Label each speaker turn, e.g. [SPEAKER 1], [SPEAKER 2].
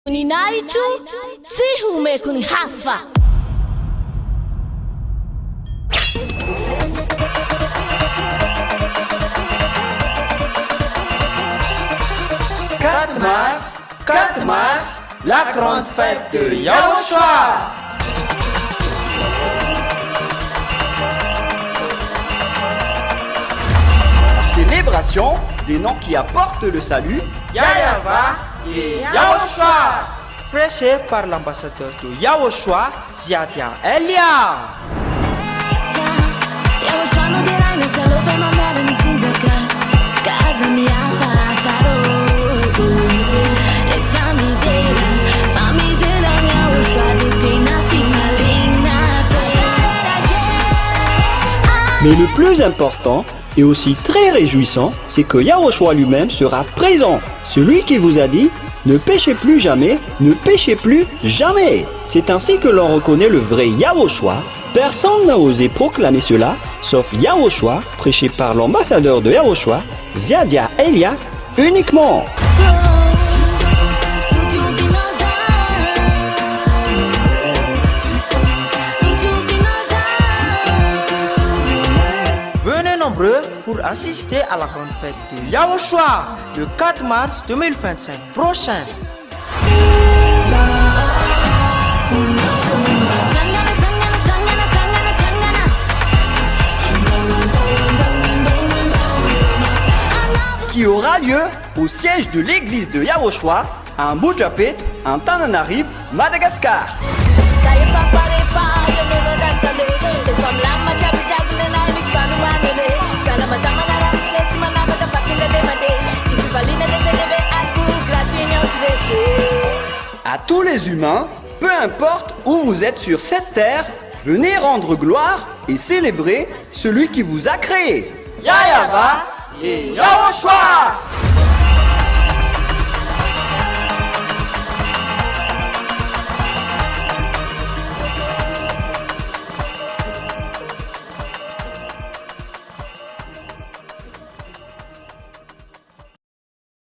[SPEAKER 1] Ninaichu, Tsihume Kuni Hafa.
[SPEAKER 2] Quatre mars, la grande fête de Yahushua. Célébration des noms qui apportent le salut, Yahava et Yahushua. Prêché par l'ambassadeur de Yahushua, Ziadia Elia. Mais le plus important et aussi très réjouissant, c'est que Yahushua lui-même sera présent. Celui qui vous a dit « Ne péchez plus jamais, ne péchez plus jamais ». C'est ainsi que l'on reconnaît le vrai Yahushua. Personne n'a osé proclamer cela, sauf Yahushua, prêché par l'ambassadeur de Yahushua, Ziadia Elia, uniquement. Venez nombreux pour assister à la grande fête de Yahushua le 4 mars 2025 prochain. Qui aura lieu au siège de l'église de Yahushua à Mbujapet, en Tananarive, Madagascar. À tous les humains, peu importe où vous êtes sur cette terre, venez rendre gloire et célébrer celui qui vous a créé. Yahava et Yahushua.